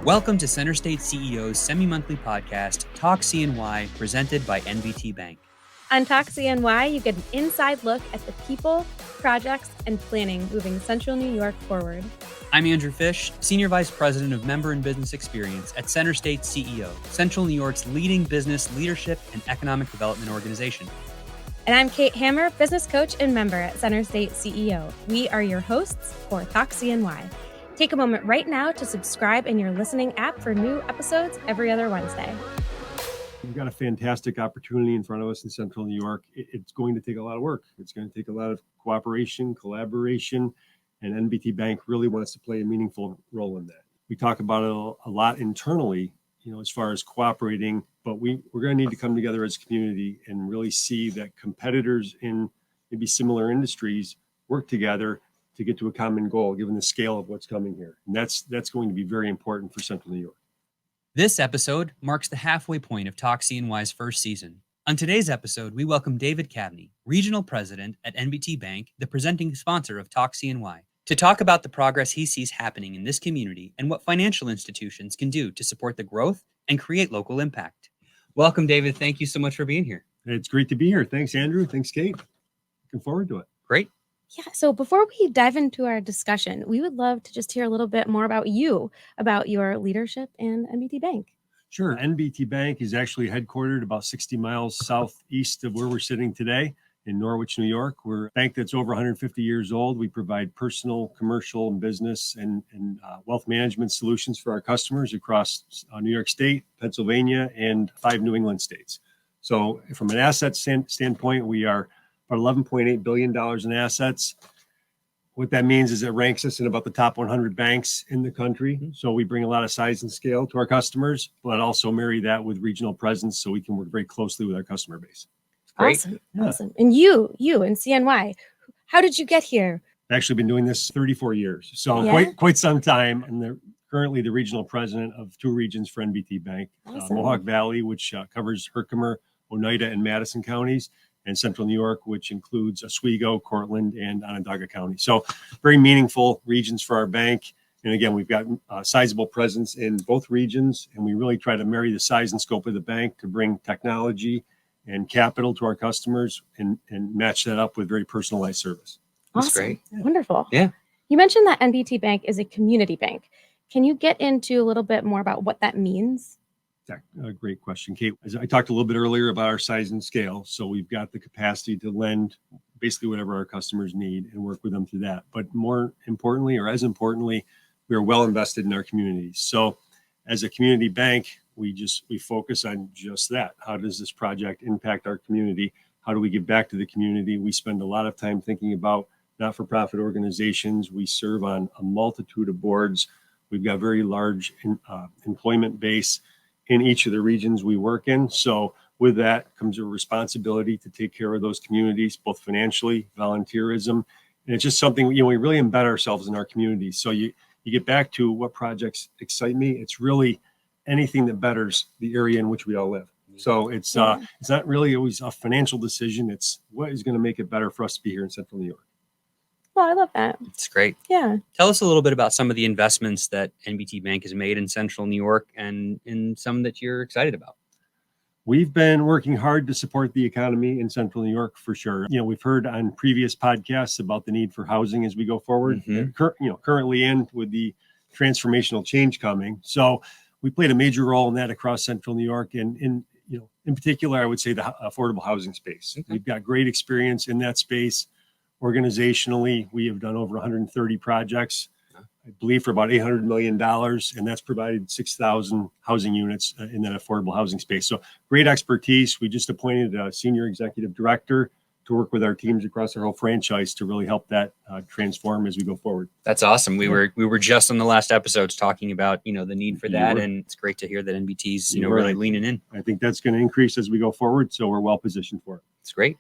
Welcome to CenterState CEO's semi-monthly podcast, Talk CNY, presented by NBT Bank. On Talk CNY, you get an inside look at the people, projects, and planning moving Central New York forward. I'm Andrew Fish, Senior Vice President of Member and Business Experience at CenterState CEO, Central New York's leading business leadership and economic development organization. And I'm Kate Hammer, Business Coach and Member at CenterState CEO. We are your hosts for Talk CNY. Take a moment right now to subscribe in your listening app for new episodes every other Wednesday. We've got a fantastic opportunity in front of us in Central New York. It's going to take a lot of work. It's going to take a lot of cooperation, collaboration, and NBT Bank really wants to play a meaningful role in that. We talk about it a lot internally, as far as cooperating, but we're going to need to come together as a community and really see that competitors in maybe similar industries work together to get to a common goal, given the scale of what's coming here. And that's going to be very important for Central New York. This episode marks the halfway point of Talk CNY's first season. On today's episode, we welcome David Kavney, Regional President at NBT Bank, the presenting sponsor of Talk CNY, to talk about the progress he sees happening in this community and what financial institutions can do to support the growth and create local impact. Welcome, David. Thank you so much for being here. It's great to be here. Thanks, Andrew. Thanks, Kate. Looking forward to it. Great. Yeah, so before we dive into our discussion, we would love to just hear a little bit more about you, about your leadership in NBT Bank. Sure. NBT Bank is actually headquartered about 60 miles southeast of where we're sitting today in Norwich, New York. We're a bank that's over 150 years old. We provide personal, commercial, and business and wealth management solutions for our customers across New York State, Pennsylvania, and 5 New England states. So from an asset standpoint, we are about $11.8 billion in assets. What that means is it ranks us in about the top 100 banks in the country. So we bring a lot of size and scale to our customers, but also marry that with regional presence so we can work very closely with our customer base. Great. Awesome. Yeah. Awesome. And you in CNY, how did you get here? I've actually been doing this 34 years, so quite some time. I'm currently the regional president of 2 regions for NBT Bank, Awesome. Mohawk Valley, which covers Herkimer, Oneida, and Madison counties, and Central New York, which includes Oswego, Cortland, and Onondaga County. So very meaningful regions for our bank. And again, we've got a sizable presence in both regions, and we really try to marry the size and scope of the bank to bring technology and capital to our customers and match that up with very personalized service. Awesome. That's great. Yeah. Wonderful. Yeah. You mentioned that NBT Bank is a community bank. Can you get into a little bit more about what that means? A great question, Kate. As I talked a little bit earlier about our size and scale, so we've got the capacity to lend basically whatever our customers need and work with them through that. But more importantly, or as importantly, we are well invested in our communities. So as a community bank, we focus on just that. How does this project impact our community? How do we give back to the community? We spend a lot of time thinking about not-for-profit organizations. We serve on a multitude of boards. We've got very large employment base in each of the regions we work in. So with that comes a responsibility to take care of those communities, both financially, volunteerism. And it's just something, we really embed ourselves in our communities. So you get back to what projects excite me. It's really anything that betters the area in which we all live. So it's not really always a financial decision. It's what is going to make it better for us to be here in Central New York. Oh, I love that. It's great. Yeah. Tell us a little bit about some of the investments that NBT Bank has made in Central New York and in some that you're excited about. We've been working hard to support the economy in Central New York for sure. We've heard on previous podcasts about the need for housing as we go forward, currently and with the transformational change coming. So we played a major role in that across Central New York. And in particular, I would say the affordable housing space. Okay. We've got great experience in that space. Organizationally, we have done over 130 projects, I believe for about $800 million, and that's provided 6,000 housing units in that affordable housing space. So great expertise. We just appointed a senior executive director to work with our teams across our whole franchise to really help that transform as we go forward. That's awesome. We were just on the last episodes talking about, the need for that. And it's great to hear that NBT's, really leaning in. I think that's going to increase as we go forward. So we're well positioned for it. It's great.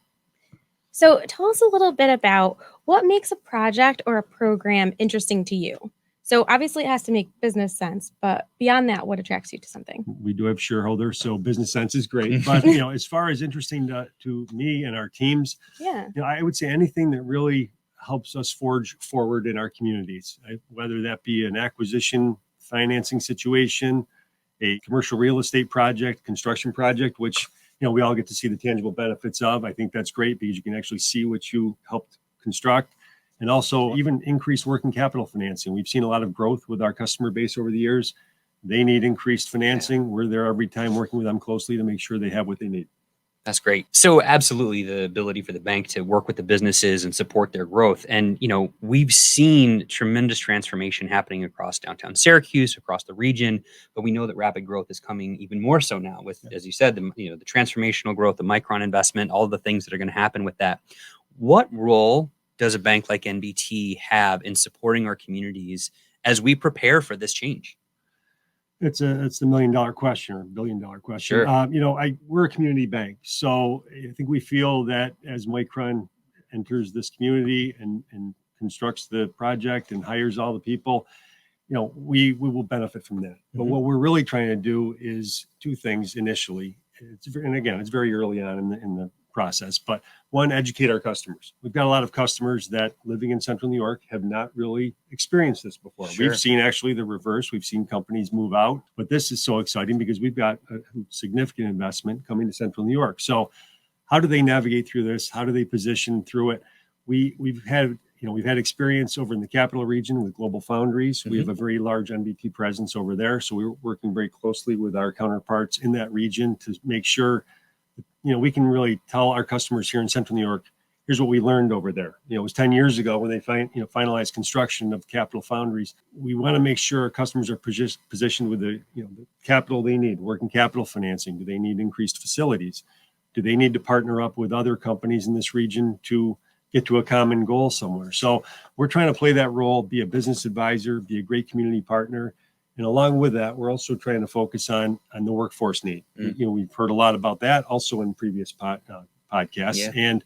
So tell us a little bit about what makes a project or a program interesting to you. So obviously it has to make business sense, but beyond that, what attracts you to something? We do have shareholders, so business sense is great. But as far as interesting to me and our teams, I would say anything that really helps us forge forward in our communities, whether that be an acquisition financing situation, a commercial real estate project, construction project, which, we all get to see the tangible benefits of. I think that's great because you can actually see what you helped construct, and also even increased working capital financing. We've seen a lot of growth with our customer base over the years. They need increased financing. We're there every time working with them closely to make sure they have what they need. That's great. So absolutely, the ability for the bank to work with the businesses and support their growth. And, we've seen tremendous transformation happening across downtown Syracuse, across the region, but we know that rapid growth is coming even more so now with, as you said, the transformational growth, the Micron investment, all of the things that are going to happen with that. What role does a bank like NBT have in supporting our communities as we prepare for this change? It's the $1 million question or $1 billion question. Sure. We're a community bank, so I think we feel that as Micron enters this community and constructs the project and hires all the people, we will benefit from that. But what we're really trying to do is two things initially. It's very early on in the process, but one, educate our customers. We've got a lot of customers that living in Central New York have not really experienced this before. Sure. We've seen actually the reverse. We've seen companies move out, but this is so exciting because we've got a significant investment coming to Central New York. So how do they navigate through this? How do they position through it? We've had experience over in the capital region with Global Foundries. We have a very large NBT presence over there. So we're working very closely with our counterparts in that region to make sure we can really tell our customers here in Central New York, here's what we learned over there. It was 10 years ago when they finalized construction of Capital Foundries. We want to make sure our customers are positioned with the capital they need, working capital financing. Do they need increased facilities? Do they need to partner up with other companies in this region to get to a common goal somewhere? So we're trying to play that role, be a business advisor, be a great community partner. And along with that, we're also trying to focus on the workforce need. We've heard a lot about that also in previous podcasts. Yeah. And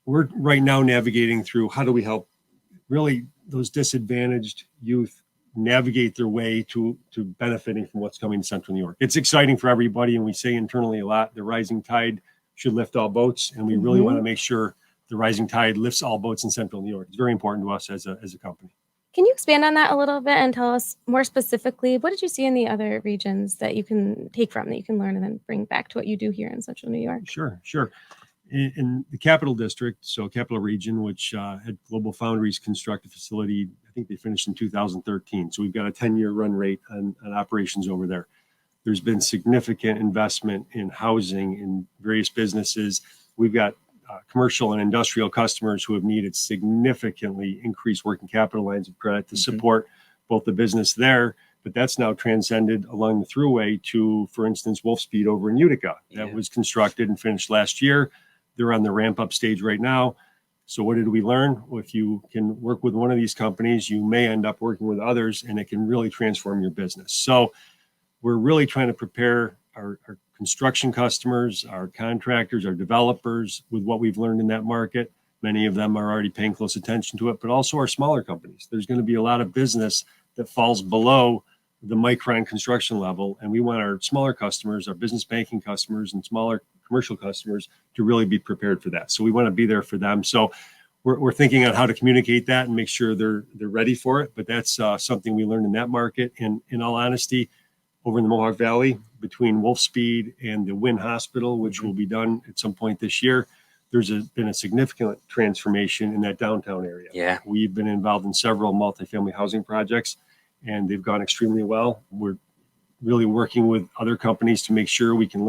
we're right now navigating through how do we help really those disadvantaged youth navigate their way to benefiting from what's coming to Central New York. It's exciting for everybody. And we say internally a lot, the rising tide should lift all boats. And we really want to make sure the rising tide lifts all boats in Central New York. It's very important to us as a company. Can you expand on that a little bit and tell us more specifically, what did you see in the other regions that you can take from, that you can learn and then bring back to what you do here in Central New York? Sure. In the Capital District, so Capital Region, which had Global Foundries construct a facility, I think they finished in 2013. So we've got a 10-year run rate on operations over there. There's been significant investment in housing in various businesses. We've got commercial and industrial customers who have needed significantly increased working capital lines of credit to support both the business there, but that's now transcended along the thruway to, for instance, Wolfspeed over in Utica. That was constructed and finished last year. They're on the ramp up stage right now. So what did we learn? Well, if you can work with one of these companies, you may end up working with others, and it can really transform your business. So we're really trying to prepare our construction customers, our contractors, our developers with what we've learned in that market. Many of them are already paying close attention to it, but also our smaller companies. There's going to be a lot of business that falls below the Micron construction level. And we want our smaller customers, our business banking customers and smaller commercial customers to really be prepared for that. So we want to be there for them. So we're thinking on how to communicate that and make sure they're ready for it. But that's something we learned in that market. And in all honesty, over in the Mohawk Valley, between Wolfspeed and the Wynn Hospital, which will be done at some point this year, there's been a significant transformation in that downtown area. Yeah. We've been involved in several multifamily housing projects, and they've gone extremely well. We're really working with other companies to make sure we can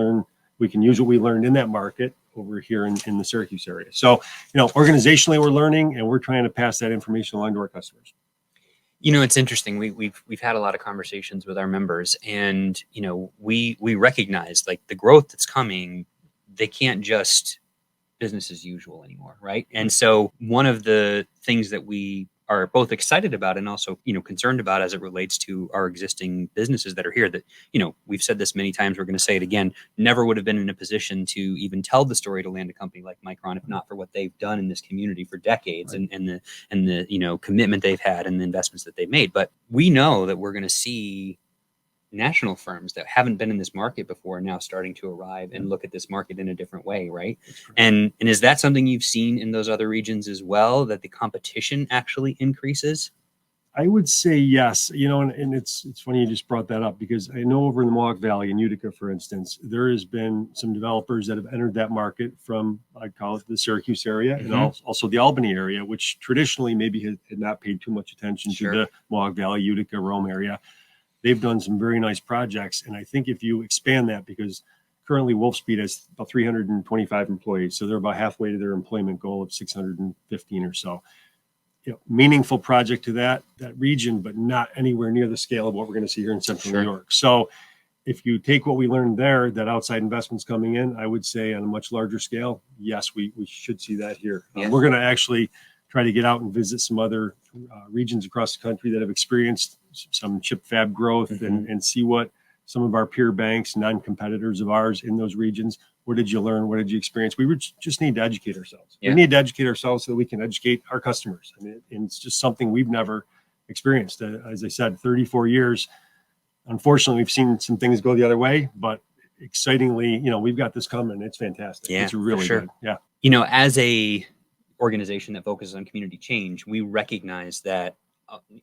use what we learned in that market over here in the Syracuse area. So, organizationally, we're learning, and we're trying to pass that information along to our customers. It's interesting. We've had a lot of conversations with our members, and we recognize like the growth that's coming. They can't just business as usual anymore, right? And so one of the things that we are both excited about and also concerned about as it relates to our existing businesses that are here, that we've said this many times, we're going to say it again, never would have been in a position to even tell the story to land a company like Micron if not for what they've done in this community for decades, right, and the commitment they've had and the investments that they've made. But we know that we're going to see national firms that haven't been in this market before now starting to arrive and look at this market in a different way, right? And is that something you've seen in those other regions as well, that the competition actually increases? I would say yes. And it's funny you just brought that up, because I know over in the Mohawk Valley in Utica, for instance, there has been some developers that have entered that market from, I'd call it the Syracuse area, and also the Albany area, which traditionally maybe had not paid too much attention to the Mohawk Valley, Utica, Rome area. They've done some very nice projects. And I think if you expand that, because currently Wolfspeed has about 325 employees, so they're about halfway to their employment goal of 615 or so. Meaningful project to that region, but not anywhere near the scale of what we're going to see here in Central New York. So if you take what we learned there, that outside investments coming in, I would say on a much larger scale, yes, we should see that here. We're going to actually try to get out and visit some other regions across the country that have experienced some chip fab growth and see what some of our peer banks, non-competitors of ours in those regions. What did you learn? What did you experience? We just need to educate ourselves. We need to educate ourselves so that we can educate our customers. And it's just something we've never experienced. As I said, 34 years. Unfortunately, we've seen some things go the other way, but excitingly, we've got this coming. It's fantastic. It's really good. Yeah. As a organization that focuses on community change, we recognize that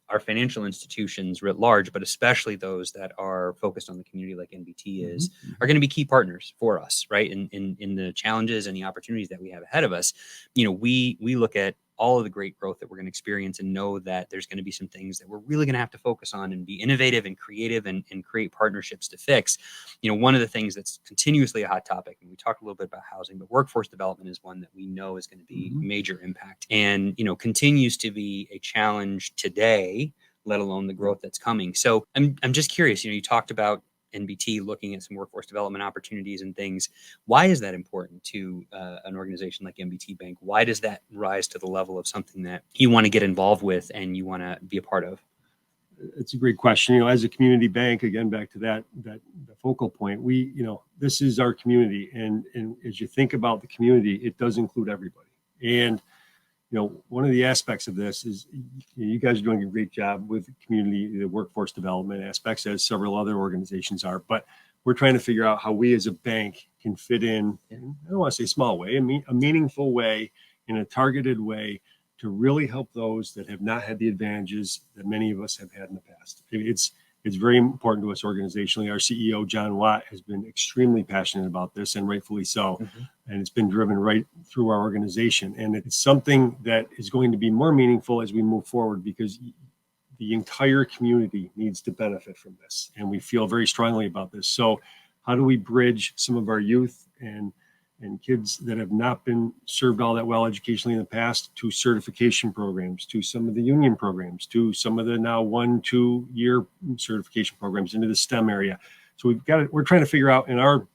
our financial institutions writ large, but especially those that are focused on the community like NBT is, are going to be key partners for us, right? In the challenges and the opportunities that we have ahead of us. We look at all of the great growth that we're going to experience and know that there's going to be some things that we're really going to have to focus on and be innovative and creative and create partnerships to fix. One of the things that's continuously a hot topic, and we talked a little bit about housing, but workforce development is one that we know is going to be major impact and, continues to be a challenge today, let alone the growth that's coming. So I'm just curious, you talked about NBT looking at some workforce development opportunities and things. Why is that important to an organization like NBT Bank? Why does that rise to the level of something that you want to get involved with and you want to be a part of? It's a great question. As a community bank, again, back to that the focal point, this is our community. And as you think about the community, it does include everybody. And one of the aspects of this is you guys are doing a great job with community, the workforce development aspects, as several other organizations are. But we're trying to figure out how we as a bank can fit in, I don't want to say small way, a meaningful way, in a targeted way, to really help those that have not had the advantages that many of us have had in the past. It's very important to us organizationally. Our CEO, John Watt, has been extremely passionate about this, and rightfully so. And it's been driven right through our organization. And it's something that is going to be more meaningful as we move forward, because the entire community needs to benefit from this. And we feel very strongly about this. So how do we bridge some of our youth and kids that have not been served all that well educationally in the past to certification programs, to some of the union programs, to some of the now 1-2 year certification programs into the STEM area. So we're trying to figure out in our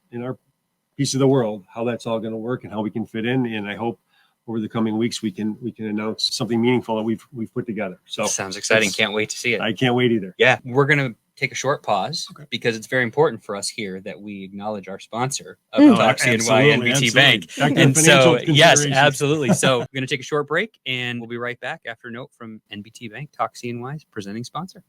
piece of the world how that's all going to work and how we can fit in. And I hope over the coming weeks we can announce something meaningful that we've put together. So sounds exciting. Can't wait to see it. I can't wait either. Yeah, we're going to take a short pause because it's very important for us here that we acknowledge our sponsor of Talk CNY NBT Bank. And so, yes, absolutely. So we're going to take a short break and we'll be right back after a note from NBT Bank, Talk CNY's presenting sponsor.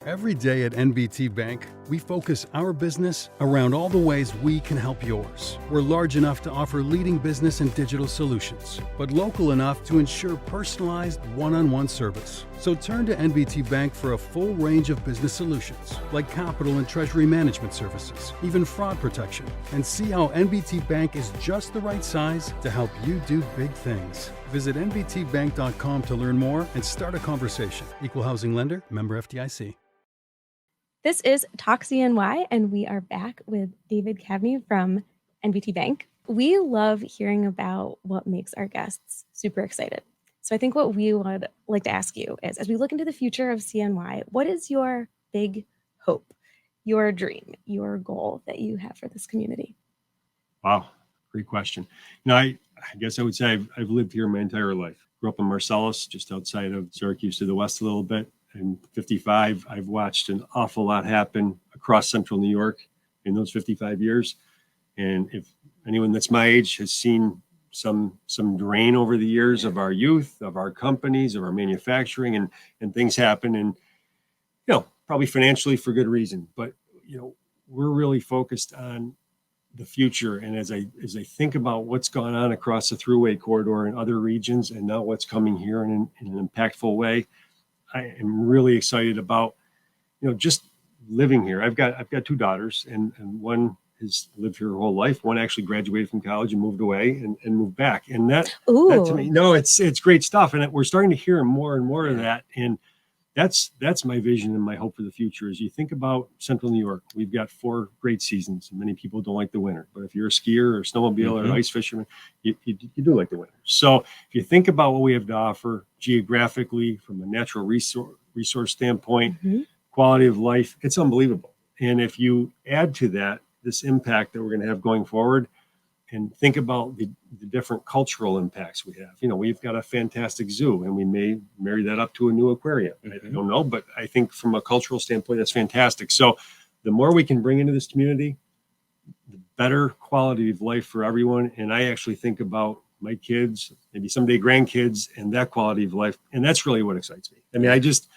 Every day at NBT Bank, we focus our business around all the ways we can help yours. We're large enough to offer leading business and digital solutions, but local enough to ensure personalized one-on-one service. So turn to NBT Bank for a full range of business solutions, like capital and treasury management services, even fraud protection, and see how NBT Bank is just the right size to help you do big things. Visit nbtbank.com to learn more and start a conversation. Equal housing lender, member FDIC. This is Talk CNY, and we are back with David Kavney from NBT Bank. We love hearing about what makes our guests super excited. So I think what we would like to ask you is, as we look into the future of CNY, what is your big hope, your dream, your goal that you have for this community? Wow, great question. I guess I would say I've lived here my entire life. Grew up in Marcellus, just outside of Syracuse to the west a little bit. And 55, I've watched an awful lot happen across central New York in those 55 years. And if anyone that's my age has seen some drain over the years of our youth, of our companies, of our manufacturing, and things happen, and probably financially for good reason. But we're really focused on the future. And as I think about what's gone on across the Thruway corridor in other regions, and now what's coming here in an impactful way, I am really excited about, just living here. I've got 2 daughters, and one has lived here her whole life. One actually graduated from college and moved away and moved back. And that to me, it's great stuff. And we're starting to hear more and more of that. And that's my vision and my hope for the future. Is you think about Central New York, we've got 4 great seasons. And many people don't like the winter, but if you're a skier or snowmobile or ice fisherman, you do like the winter. So if you think about what we have to offer geographically from a natural resource standpoint, quality of life, it's unbelievable. And if you add to that this impact that we're going to have going forward, and think about the different cultural impacts we have. We've got a fantastic zoo, and we may marry that up to a new aquarium. I don't know, but I think from a cultural standpoint, that's fantastic. So the more we can bring into this community, the better quality of life for everyone. And I actually think about my kids, maybe someday grandkids, and that quality of life. And that's really what excites me. I mean, I just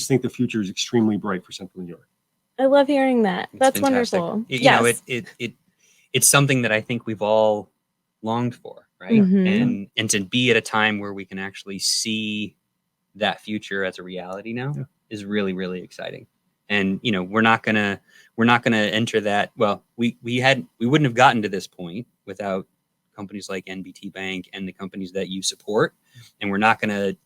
think the future is extremely bright for Central New York. I love hearing that. That's fantastic. Wonderful. It's something that I think we've all longed for, right? And to be at a time where we can actually see that future as a reality now is really, really exciting. And we're not gonna enter that. Well, we wouldn't have gotten to this point without companies like NBT Bank and the companies that you support. And we're not gonna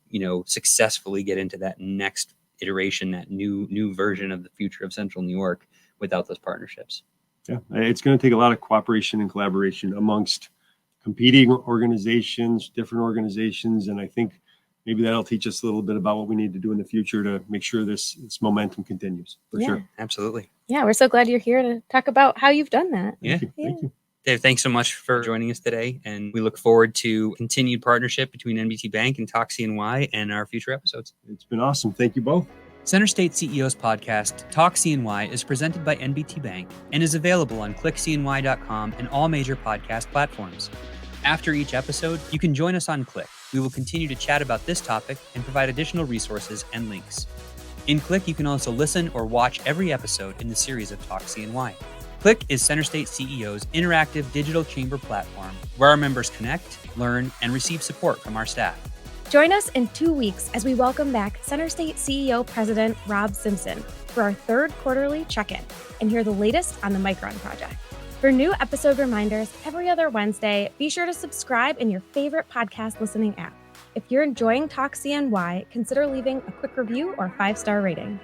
successfully get into that next iteration, that new version of the future of Central New York without those partnerships. Yeah, it's going to take a lot of cooperation and collaboration amongst competing organizations, different organizations. And I think maybe that'll teach us a little bit about what we need to do in the future to make sure this momentum continues. For sure. Absolutely. Yeah, we're so glad you're here to talk about how you've done that. Thank you. Dave, thanks so much for joining us today. And we look forward to continued partnership between NBT Bank and Talk CNY and our future episodes. It's been awesome. Thank you both. CenterState CEO's podcast, Talk CNY, is presented by NBT Bank and is available on clickcny.com and all major podcast platforms. After each episode, you can join us on Click. We will continue to chat about this topic and provide additional resources and links. In Click, you can also listen or watch every episode in the series of Talk CNY. Click is CenterState CEO's interactive digital chamber platform where our members connect, learn, and receive support from our staff. Join us in 2 weeks as we welcome back CenterState CEO President Rob Simpson for our 3rd quarterly check-in and hear the latest on the Micron project. For new episode reminders every other Wednesday, be sure to subscribe in your favorite podcast listening app. If you're enjoying Talk CNY, consider leaving a quick review or 5-star rating.